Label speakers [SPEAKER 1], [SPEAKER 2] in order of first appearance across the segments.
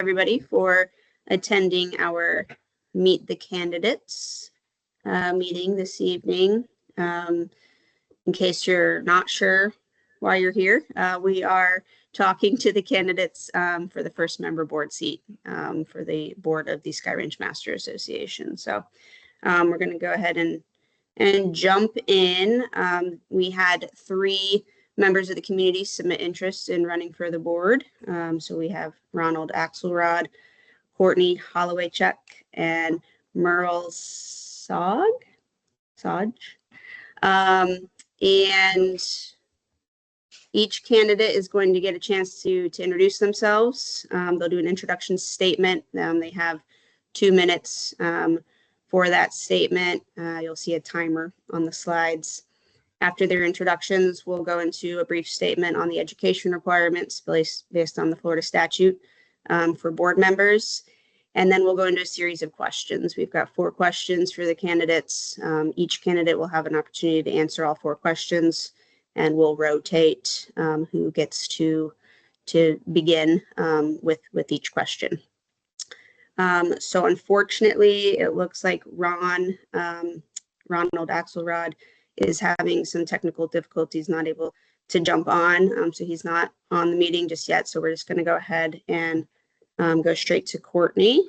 [SPEAKER 1] everybody for attending our Meet the Candidates meeting this evening. In case you're not sure why you're here, we are talking to the candidates for the first member board seat for the board of the Sky Ranch Master Association. So we're going to go ahead and jump in. We had 3 members of the community submit interest in running for the board. So we have Ronald Axelrod, Courtney Hollowaychuk, and Merle Sodge. And each candidate is going to get a chance to introduce themselves. They'll do an introduction statement. They have 2 minutes for that statement. You'll see a timer on the slides. After their introductions, we'll go into a brief statement on the education requirements based on the Florida statute for board members. And then we'll go into a series of questions. We've got 4 questions for the candidates. Each candidate will have an opportunity to answer all 4 questions, and we'll rotate who gets to begin with each question. So unfortunately, it looks like Ronald Axelrod is having some technical difficulties, not able to jump on. So he's not on the meeting just yet. So we're just going to go ahead and go straight to Courtney.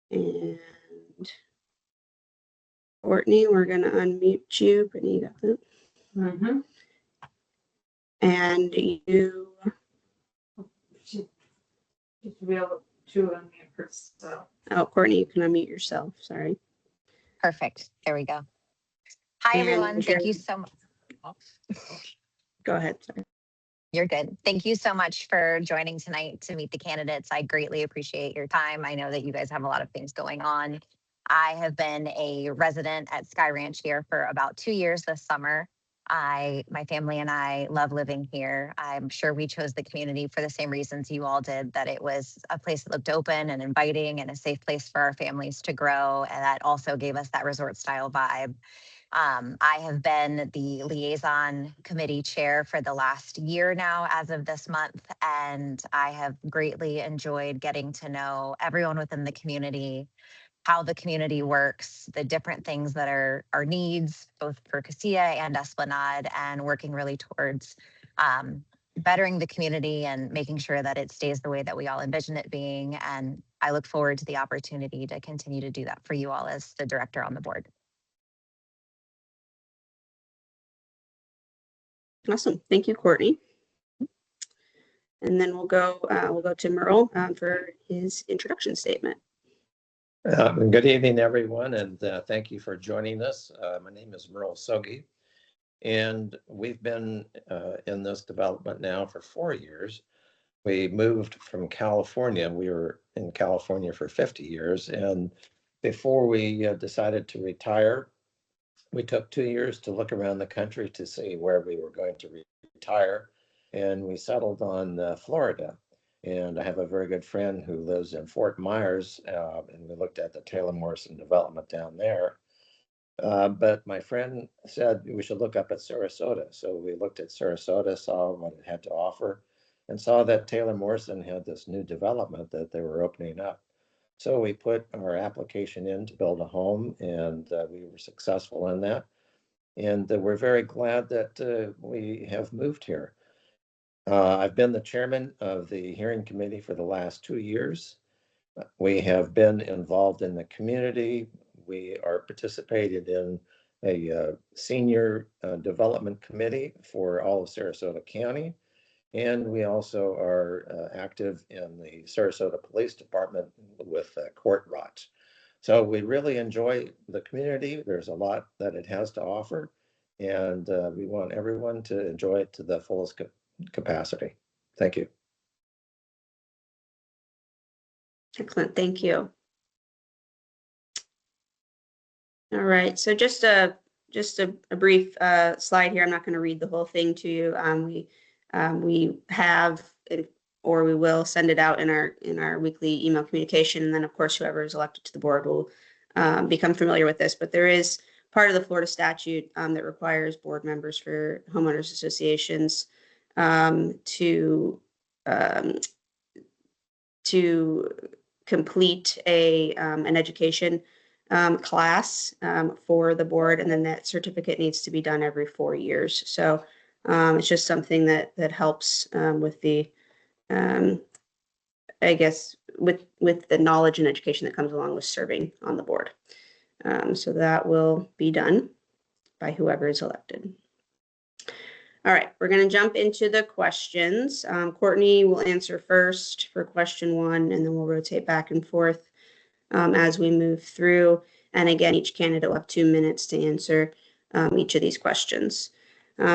[SPEAKER 1] And Courtney, we're going to unmute you. Brittany, you got that?
[SPEAKER 2] Mm-hmm.
[SPEAKER 1] And you.
[SPEAKER 2] She should be able to unmute herself.
[SPEAKER 1] Oh, Courtney, you can unmute yourself. Sorry.
[SPEAKER 3] Perfect. There we go. Hi,
[SPEAKER 1] And
[SPEAKER 3] everyone. Thank you so much.
[SPEAKER 1] Go ahead. Sorry.
[SPEAKER 3] You're good. Thank you so much for joining tonight to meet the candidates. I greatly appreciate your time. I know that you guys have a lot of things going on. I have been a resident at Sky Ranch here for about 2 years this summer. My family and I love living here. I'm sure we chose the community for the same reasons you all did, that it was a place that looked open and inviting and a safe place for our families to grow. And that also gave us that resort style vibe. I have been the liaison committee chair for the last year now as of this month, and I have greatly enjoyed getting to know everyone within the community, how the community works, the different things that are our needs, both for CASIA and Esplanade, and working really towards bettering the community and making sure that it stays the way that we all envision it being. And I look forward to the opportunity to continue to do that for you all as the director on the board.
[SPEAKER 1] Awesome. Thank you, Courtney. And then we'll go to Merle for his introduction statement.
[SPEAKER 4] Good evening, everyone, and thank you for joining us. My name is Merle Sogge, and we've been in this development now for 4 years. We moved from California. We were in California for 50 years, and before we decided to retire, we took 2 years to look around the country to see where we were going to retire, and we settled on Florida. And I have a very good friend who lives in Fort Myers, and we looked at the Taylor Morrison development down there. But my friend said we should look up at Sarasota. So we looked at Sarasota, saw what it had to offer, and saw that Taylor Morrison had this new development that they were opening up. So we put our application in to build a home, and we were successful in that. And we're very glad that we have moved here. I've been the chairman of the hearing committee for the last 2 years. We have been involved in the community. We are participated in a senior development committee for all of Sarasota County. And we also are active in the Sarasota Police Department with Court Rots. So we really enjoy the community. There's a lot that it has to offer, and we want everyone to enjoy it to the fullest capacity. Thank you.
[SPEAKER 1] Excellent. Thank you. All right. So just a brief slide here. I'm not going to read the whole thing to you. We have, or we will send it out in our weekly email communication, and then of course whoever is elected to the board will become familiar with this. But there is part of the Florida statute that requires board members for homeowners associations to to complete an education class for the board, and then that certificate needs to be done every 4 years. So it's just something that helps with the I guess with the knowledge and education that comes along with serving on the board. So that will be done by whoever is elected. All right, we're going to jump into the questions. Courtney will answer first for question 1, and then we'll rotate back and forth as we move through. And again, each candidate will have 2 minutes to answer each of these questions.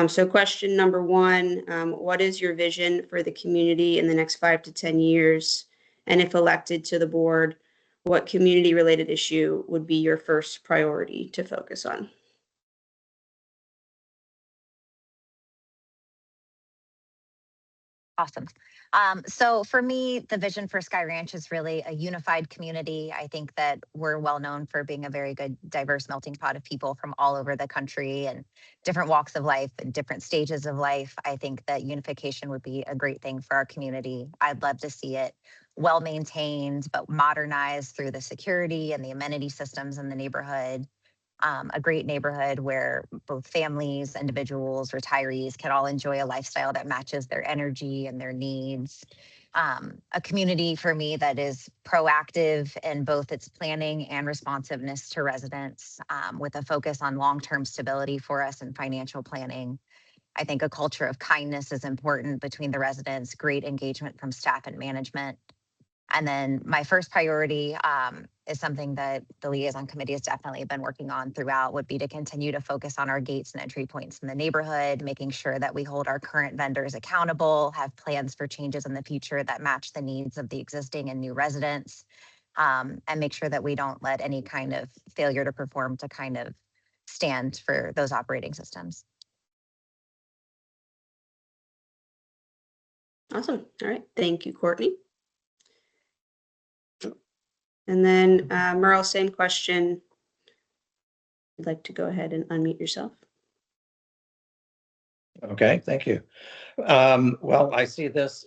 [SPEAKER 1] So question number 1, what is your vision for the community in the next 5 to 10 years? And if elected to the board, what community-related issue would be your first priority to focus on?
[SPEAKER 3] Awesome. So for me, the vision for Sky Ranch is really a unified community. I think that we're well known for being a very good, diverse melting pot of people from all over the country and different walks of life and different stages of life. I think that unification would be a great thing for our community. I'd love to see it well maintained, but modernized through the security and the amenity systems in the neighborhood. A great neighborhood where both families, individuals, retirees can all enjoy a lifestyle that matches their energy and their needs. A community for me that is proactive in both its planning and responsiveness to residents, with a focus on long-term stability for us and financial planning. I think a culture of kindness is important between the residents, great engagement from staff and management. And then my first priority is something that the liaison committee has definitely been working on throughout, would be to continue to focus on our gates and entry points in the neighborhood, making sure that we hold our current vendors accountable, have plans for changes in the future that match the needs of the existing and new residents, and make sure that we don't let any kind of failure to perform to kind of stand for those operating systems.
[SPEAKER 1] Awesome. All right. Thank you, Courtney. And then Merle, same question. You'd like to go ahead and unmute yourself.
[SPEAKER 4] Okay, thank you. Well, I see this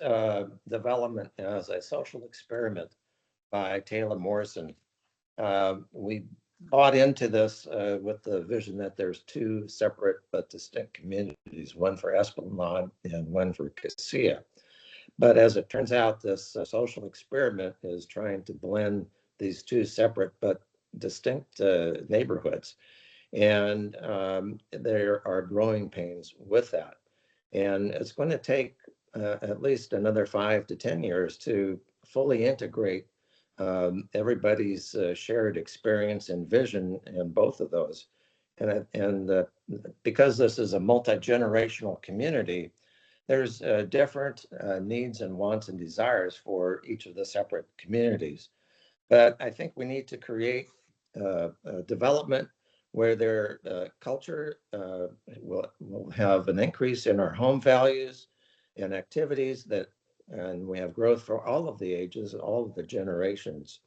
[SPEAKER 4] development as a social experiment by Taylor Morrison. We bought into this with the vision that there's 2 separate but distinct communities, one for Esplanade and one for Cassia. But as it turns out, this social experiment is trying to blend these 2 separate but distinct neighborhoods. And there are growing pains with that. And it's going to take at least another 5 to 10 years to fully integrate everybody's shared experience and vision in both of those. And because this is a multi-generational community, there's different needs and wants and desires for each of the separate communities. But I think we need to create development where their culture will have an increase in our home values and activities and we have growth for all of the ages, all of the generations.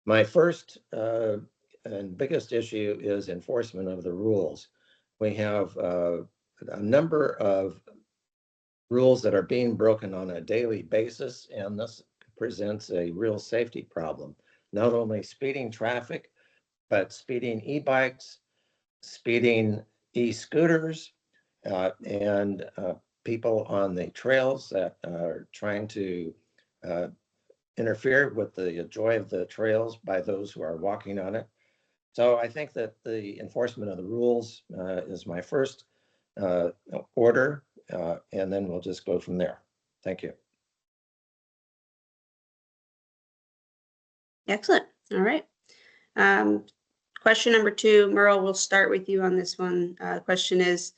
[SPEAKER 4] My first and biggest issue is enforcement of the rules. We have a number of rules that are being broken on a daily basis, and this presents a real safety problem. Not only speeding traffic, but speeding e-bikes, speeding e-scooters, and people on the trails that are trying to interfere with the joy of the trails by those who are walking on it. So I think that the enforcement of the rules is my first order, and then we'll just go from there. Thank you.
[SPEAKER 1] Excellent. All right. Question number 2, Merle, we'll start with you on this one. The question is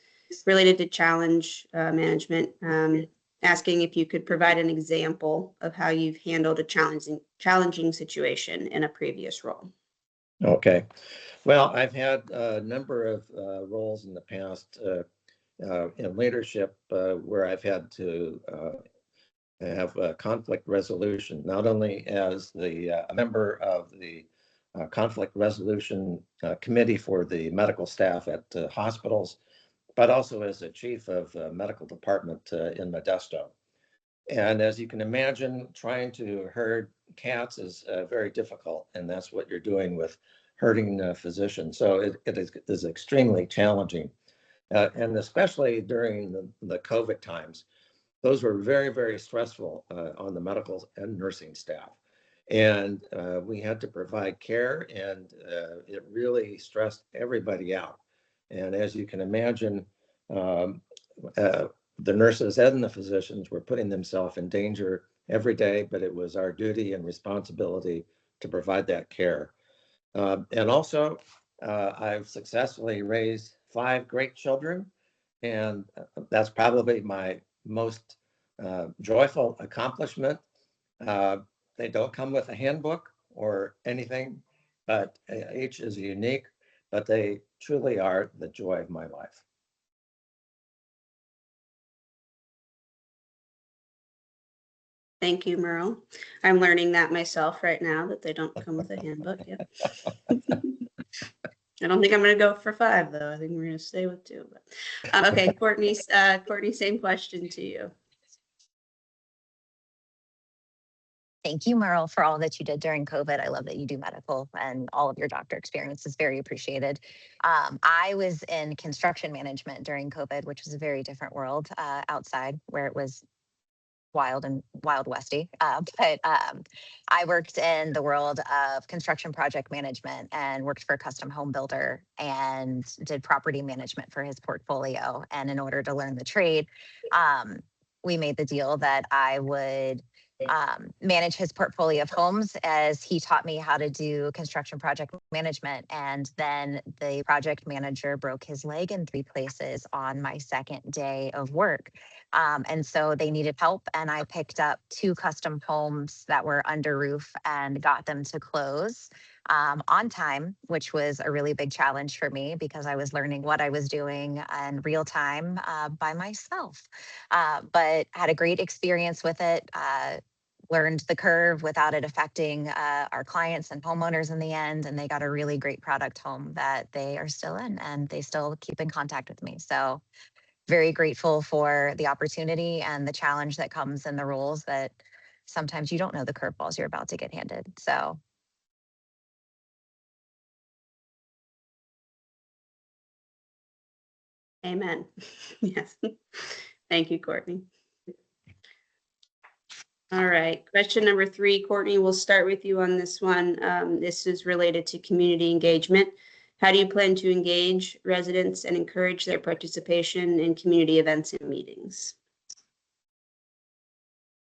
[SPEAKER 1] related to challenge management, asking if you could provide an example of how you've handled a challenging situation in a previous role.
[SPEAKER 4] Okay. Well, I've had a number of roles in the past in leadership where I've had to have conflict resolution, not only as a member of the conflict resolution committee for the medical staff at hospitals, but also as a chief of medical department in Modesto. And as you can imagine, trying to herd cats is very difficult, and that's what you're doing with herding physicians. So it is extremely challenging, and especially during the COVID times, those were very, very stressful on the medical and nursing staff. And we had to provide care, and it really stressed everybody out. And as you can imagine, um, uh, the nurses and the physicians were putting themselves in danger every day, but it was our duty and responsibility to provide that care. And also, I've successfully raised 5 great children, and that's probably my most joyful accomplishment. Uh, they don't come with a handbook or anything, but each is unique, but they truly are the joy of my life.
[SPEAKER 1] Thank you, Merle. I'm learning that myself right now, that they don't come with a handbook. Yep. I don't think I'm going to go for 5, though. I think we're going to stay with 2. But, okay, Courtney, same question to you.
[SPEAKER 3] Thank you, Merle, for all that you did during COVID. I love that you do medical, and all of your doctor experience is very appreciated. I was in construction management during COVID, which was a very different world outside, where it was wild and wild westy. But I worked in the world of construction project management and worked for a custom home builder and did property management for his portfolio. And in order to learn the trade, we made the deal that I would manage his portfolio of homes as he taught me how to do construction project management. And then the project manager broke his leg in 3 places on my second day of work. And so they needed help, and I picked up 2 custom homes that were under roof and got them to close on time, which was a really big challenge for me because I was learning what I was doing in real time by myself. But had a great experience with it. Learned the curve without it affecting our clients and homeowners in the end. And they got a really great product home that they are still in, and they still keep in contact with me. So very grateful for the opportunity and the challenge that comes in the roles that sometimes you don't know the curveballs you're about to get handed. So
[SPEAKER 1] Amen. Yes. Thank you, Courtney. All right, question number 3, Courtney, we'll start with you on this one. This is related to community engagement. How do you plan to engage residents and encourage their participation in community events and meetings?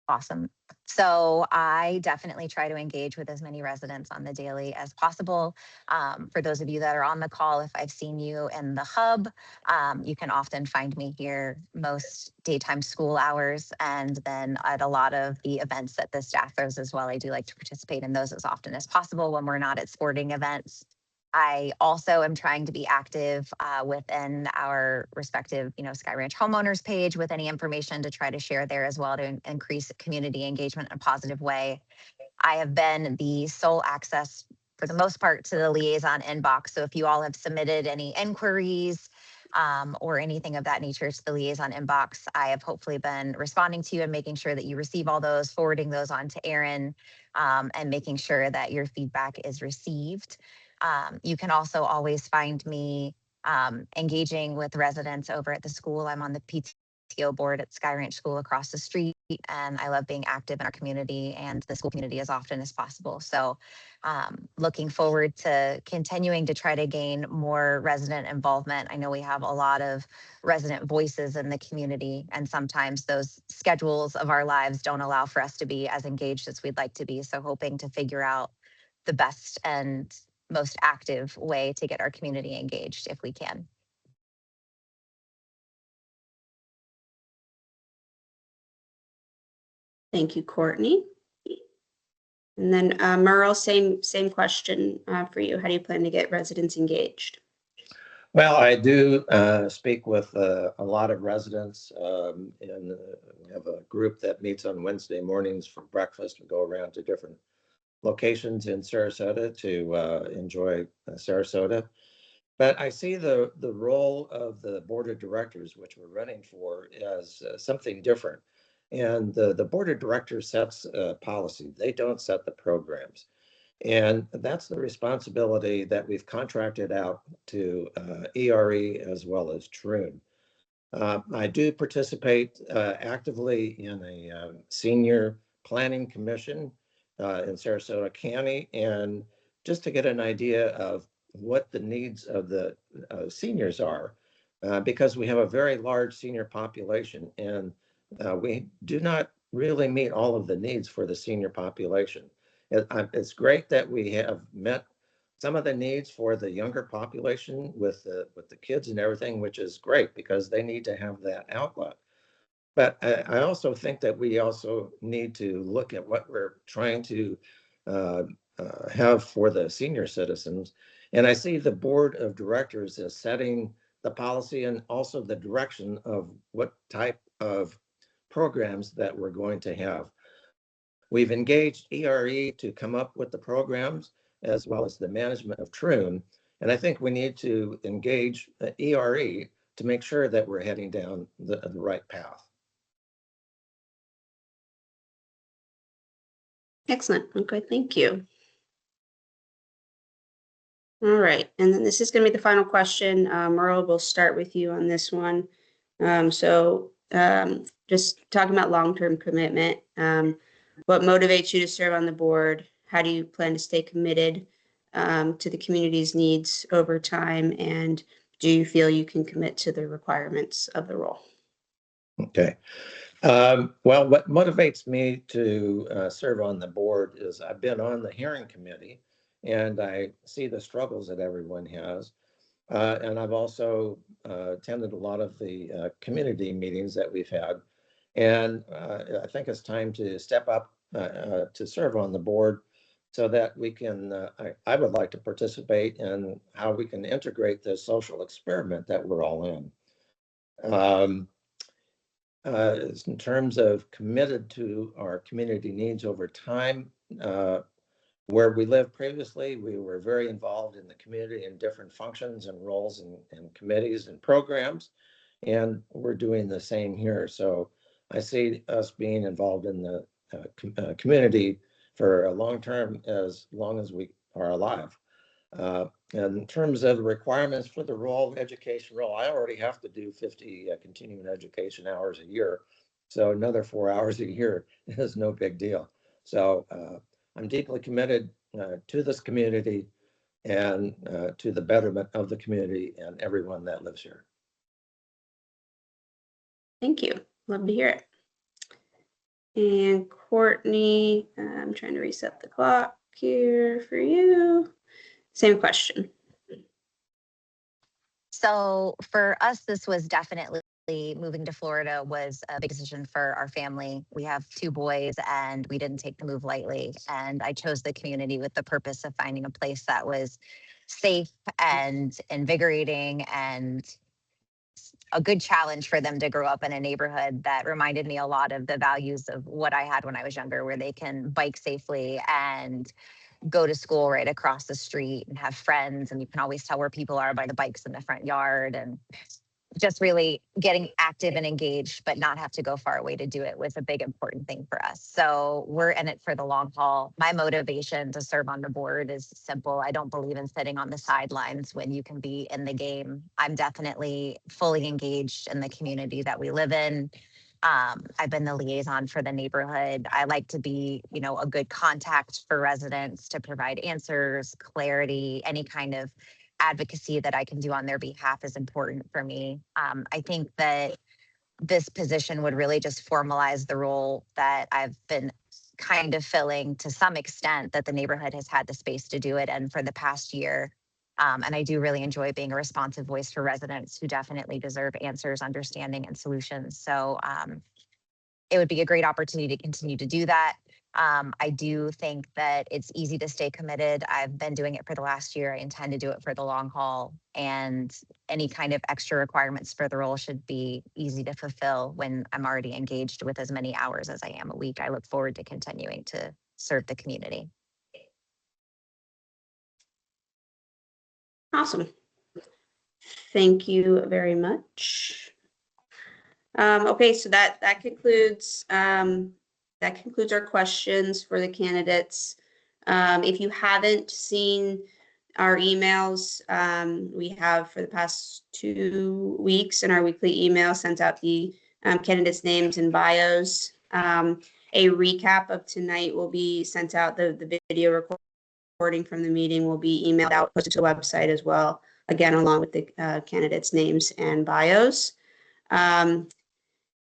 [SPEAKER 3] awesome. So I definitely try to engage with as many residents on the daily as possible. For those of you that are on the call, if I've seen you in the hub, you can often find me here most daytime school hours, and then at a lot of the events that the staff throws as well. I do like to participate in those as often as possible when we're not at sporting events. I also am trying to be active within our respective, Sky Ranch homeowners page with any information to try to share there as well to increase community engagement in a positive way. I have been the sole access for the most part to the liaison inbox. So if you all have submitted any inquiries or anything of that nature to the liaison inbox, I have hopefully been responding to you and making sure that you receive all those, forwarding those on to Erin, and making sure that your feedback is received. You can also always find me engaging with residents over at the school. I'm on the PTO board at Sky Ranch School across the street, and I love being active in our community and the school community as often as possible. So looking forward to continuing to try to gain more resident involvement. I know we have a lot of resident voices in the community, and sometimes those schedules of our lives don't allow for us to be as engaged as we'd like to be. So hoping to figure out the best and most active way to get our community engaged if we can.
[SPEAKER 1] Thank you, Courtney. And then Merle, same question for you. How do you plan to get residents engaged?
[SPEAKER 4] Well, I do speak with a lot of residents, and we have a group that meets on Wednesday mornings for breakfast. We go around to different locations in Sarasota to enjoy Sarasota. But I see the role of the board of directors, which we're running for, as something different. And the board of directors sets policy. They don't set the programs. And that's the responsibility that we've contracted out to ERE as well as Troon. I do participate actively in a senior planning commission in Sarasota County, and just to get an idea of what the needs of the seniors are, because we have a very large senior population, and we do not really meet all of the needs for the senior population. It's great that we have met some of the needs for the younger population with the kids and everything, which is great because they need to have that outlet. But I also think that we also need to look at what we're trying to have for the senior citizens. And I see the board of directors as setting the policy and also the direction of what type of programs that we're going to have. We've engaged ERE to come up with the programs as well as the management of Troon. And I think we need to engage ERE to make sure that we're heading down the right path.
[SPEAKER 1] Excellent. Okay, thank you. All right, and then this is going to be the final question. Merle, we'll start with you on this one. Just talking about long-term commitment, what motivates you to serve on the board? How do you plan to stay committed to the community's needs over time? And do you feel you can commit to the requirements of the role?
[SPEAKER 4] Okay. Well, what motivates me to serve on the board is I've been on the hearing committee and I see the struggles that everyone has. And I've also attended a lot of the community meetings that we've had. And I think it's time to step up to serve on the board so that we can, I would like to participate in how we can integrate this social experiment that we're all in. In terms of committed to our community needs over time, where we lived previously, we were very involved in the community in different functions and roles and committees and programs, and we're doing the same here. So I see us being involved in the community for a long term, as long as we are alive. And in terms of the requirements for the role, education role, I already have to do 50 continuing education hours a year. So another 4 hours a year is no big deal. So I'm deeply committed to this community and to the betterment of the community and everyone that lives here.
[SPEAKER 1] Thank you. Love to hear it. And Courtney, I'm trying to reset the clock here for you. Same question.
[SPEAKER 3] So for us, this was definitely moving to Florida was a big decision for our family. We have 2 boys and we didn't take the move lightly. And I chose the community with the purpose of finding a place that was safe and invigorating and a good challenge for them to grow up in a neighborhood that reminded me a lot of the values of what I had when I was younger, where they can bike safely and go to school right across the street and have friends. And you can always tell where people are by the bikes in the front yard, and just really getting active and engaged, but not have to go far away to do it was a big important thing for us. So we're in it for the long haul. My motivation to serve on the board is simple. I don't believe in sitting on the sidelines when you can be in the game. I'm definitely fully engaged in the community that we live in. I've been the liaison for the neighborhood. I like to be, a good contact for residents to provide answers, clarity, any kind of advocacy that I can do on their behalf is important for me. I think that this position would really just formalize the role that I've been kind of filling to some extent, that the neighborhood has had the space to do it. And for the past year, and I do really enjoy being a responsive voice for residents who definitely deserve answers, understanding, and solutions. So it would be a great opportunity to continue to do that. I do think that it's easy to stay committed. I've been doing it for the last year. I intend to do it for the long haul. And any kind of extra requirements for the role should be easy to fulfill when I'm already engaged with as many hours as I am a week. I look forward to continuing to serve the community.
[SPEAKER 1] Awesome. Thank you very much. Okay, so that concludes our questions for the candidates. If you haven't seen our emails, we have for the past 2 weeks in our weekly email sent out the candidates' names and bios. A recap of tonight will be sent out. The video recording from the meeting will be emailed out, posted to the website as well, again, along with the candidates' names and bios.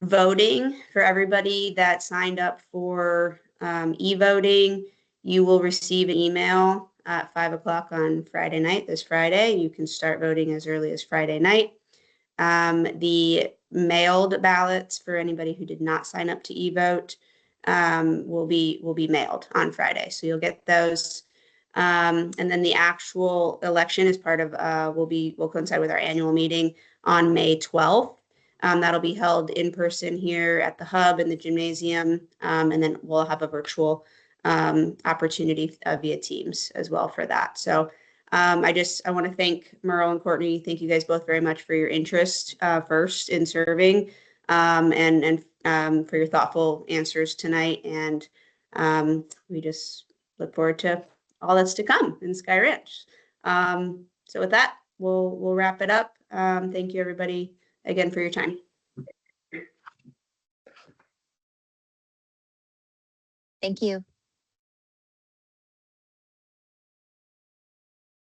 [SPEAKER 1] Voting for everybody that signed up for e-voting, you will receive an email at 5 o'clock on Friday night, this Friday. You can start voting as early as Friday night. The mailed ballots for anybody who did not sign up to e-vote will be mailed on Friday. So you'll get those. And then the actual election is part of will coincide with our annual meeting on May 12th. That'll be held in person here at the hub in the gymnasium. And then we'll have a virtual opportunity via Teams as well for that. So I want to thank Merle and Courtney. Thank you guys both very much for your interest first in serving and for your thoughtful answers tonight. And we just look forward to all that's to come in Sky Ranch. So with that, we'll wrap it up. Thank you, everybody, again for your time.
[SPEAKER 3] Thank you.